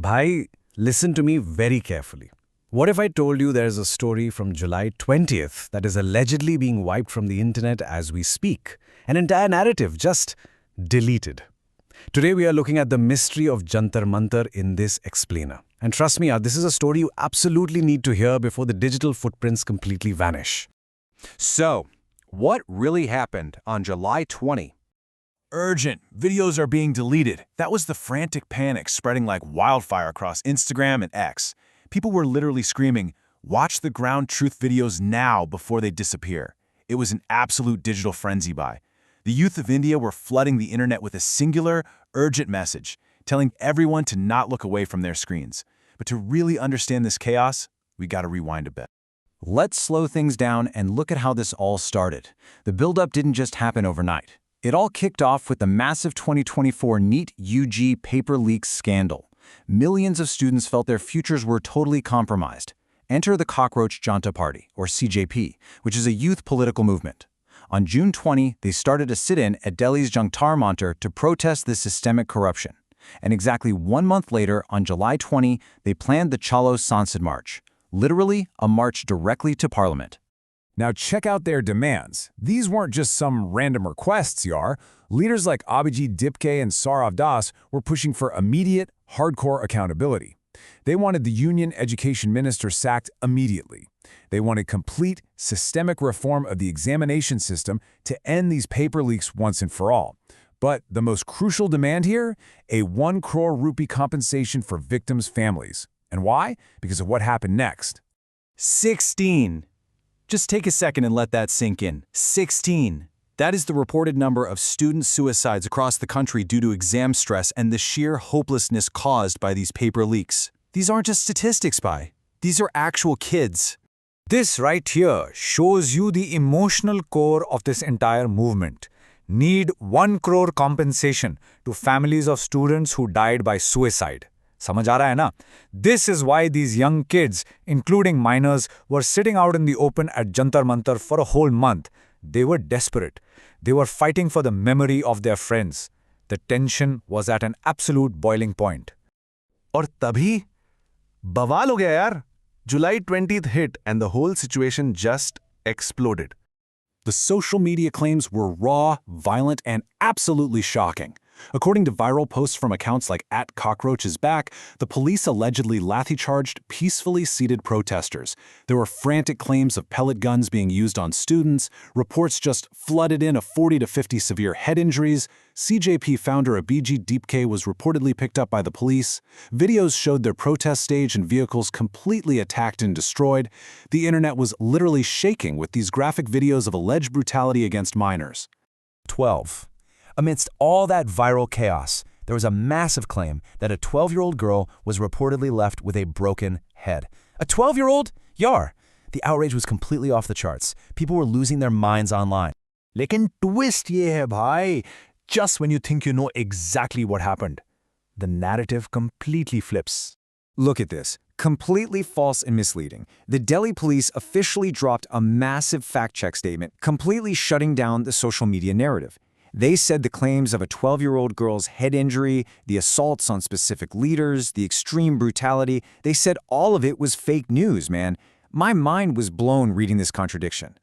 Bhai, listen to me very carefully. What if I told you there's a story from July 20th that is allegedly being wiped from the internet as we speak? An entire narrative just deleted. Today we are looking at the mystery of Jantar Mantar in this explainer. And trust me, this is a story you absolutely need to hear before the digital footprints completely vanish. So, what really happened on July 20? Urgent. Videos are being deleted. That was the frantic panic spreading like wildfire across Instagram and X. People were literally screaming, "Watch the ground truth videos now before they disappear." It was an absolute digital frenzy buy. The youth of India were flooding the internet with a singular, urgent message, telling everyone to not look away from their screens. But to really understand this chaos, we gotta rewind a bit. Let's slow things down and look at how this all started. The buildup didn't just happen overnight. It all kicked off with the massive 2024 NEET-UG paper leaks scandal. Millions of students felt their futures were totally compromised. Enter the Cockroach Janta Party, or CJP, which is a youth political movement. On June 20, they started a sit-in at Delhi's Jantar Mantar to protest this systemic corruption. And exactly 1 month later, on July 20, they planned the Chalo Sansad March, literally a march directly to Parliament. Now check out their demands. These weren't just some random requests, Yar. Leaders like Abhijit Dipke and Saurav Das were pushing for immediate, hardcore accountability. They wanted the Union Education Minister sacked immediately. They wanted complete, systemic reform of the examination system to end these paper leaks once and for all. But the most crucial demand here? A 1 crore rupee compensation for victims' families. And why? Because of what happened next. 16. Just take a second and let that sink in. 16. That is the reported number of student suicides across the country due to exam stress and the sheer hopelessness caused by these paper leaks. These aren't just statistics, Bhai. These are actual kids. This right here shows you the emotional core of this entire movement. Need 1 crore compensation to families of students who died by suicide. समझ आ रहा है ना? This is why these young kids, including minors, were sitting out in the open at Jantar Mantar for a whole month. They were desperate. They were fighting for the memory of their friends. The tension was at an absolute boiling point. और तभी बवाल हो गया यार. July 20th hit and the whole situation just exploded. The social media claims were raw, violent, and absolutely shocking. According to viral posts from accounts like @CockroachIsBack, the police allegedly lathi-charged peacefully seated protesters. There were frantic claims of pellet guns being used on students. Reports just flooded in of 40 to 50 severe head injuries. CJP founder Abhijit Dipke was reportedly picked up by the police. Videos showed their protest stage and vehicles completely attacked and destroyed. The internet was literally shaking with these graphic videos of alleged brutality against minors. 12. Amidst all that viral chaos, there was a massive claim that a 12-year-old girl was reportedly left with a broken head. A 12-year-old? Yar! The outrage was completely off the charts. People were losing their minds online. लेकिन twist ये है भाई, just when you think you know exactly what happened, the narrative completely flips. Look at this. Completely false and misleading. The Delhi police officially dropped a massive fact-check statement, completely shutting down the social media narrative. They said the claims of a 12-year-old girl's head injury, the assaults on specific leaders, the extreme brutality, they said all of it was fake news, man. My mind was blown reading this contradiction.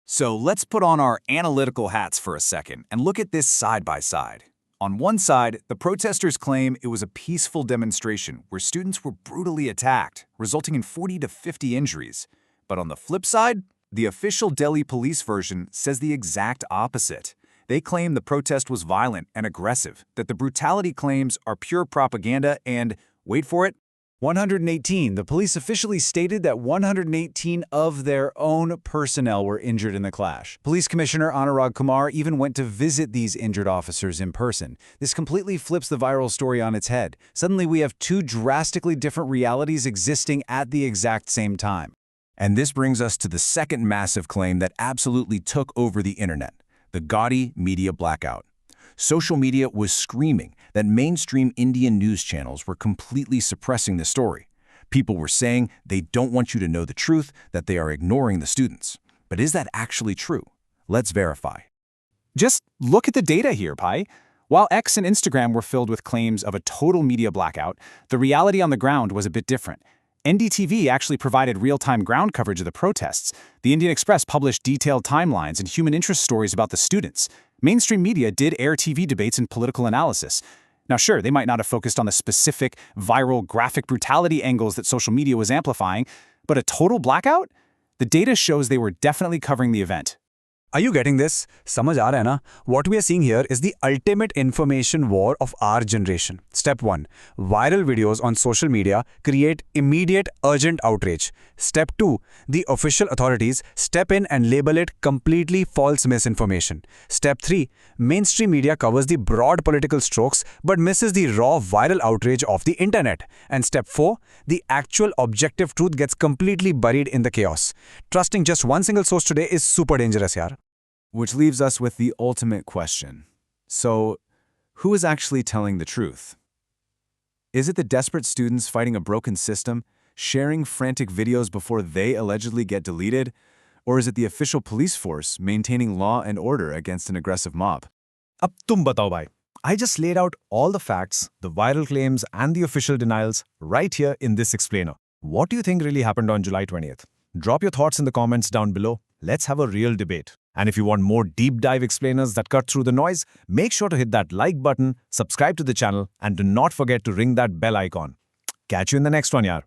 So let's put on our analytical hats for a second and look at this side by side. On one side, the protesters claim it was a peaceful demonstration where students were brutally attacked, resulting in 40 to 50 injuries. But on the flip side, the official Delhi police version says the exact opposite. They claim the protest was violent and aggressive, that the brutality claims are pure propaganda, and, wait for it, 118. The police officially stated that 118 of their own personnel were injured in the clash. Police Commissioner Anurag Kumar even went to visit these injured officers in person. This completely flips the viral story on its head. Suddenly we have two drastically different realities existing at the exact same time. And this brings us to the second massive claim that absolutely took over the internet. The gaudy media blackout. Social media was screaming that mainstream Indian news channels were completely suppressing the story. People were saying they don't want you to know the truth, that they are ignoring the students. But is that actually true? Let's verify. Just look at the data here, Bhai. While X and Instagram were filled with claims of a total media blackout, the reality on the ground was a bit different. NDTV actually provided real-time ground coverage of the protests. The Indian Express published detailed timelines and human interest stories about the students. Mainstream media did air TV debates and political analysis. Now sure, they might not have focused on the specific, viral, graphic brutality angles that social media was amplifying, but a total blackout? The data shows they were definitely covering the event. Are you getting this? समझ आ रहा है ना? What we are seeing here is the ultimate information war of our generation. Step 1. Viral videos on social media create immediate, urgent outrage. Step 2. The official authorities step in and label it completely false misinformation. Step 3. Mainstream media covers the broad political strokes but misses the raw viral outrage of the internet. And step 4. The actual objective truth gets completely buried in the chaos. Trusting just one single source today is super dangerous, yaar. Which leaves us with the ultimate question. So, who is actually telling the truth? Is it the desperate students fighting a broken system, sharing frantic videos before they allegedly get deleted? Or is it the official police force maintaining law and order against an aggressive mob? Ab tum batao bhai. I just laid out all the facts, the viral claims and the official denials right here in this explainer. What do you think really happened on July 20th? Drop your thoughts in the comments down below. Let's have a real debate. And if you want more deep dive explainers that cut through the noise, make sure to hit that like button, subscribe to the channel, and do not forget to ring that bell icon. Catch you in the next one, yaar.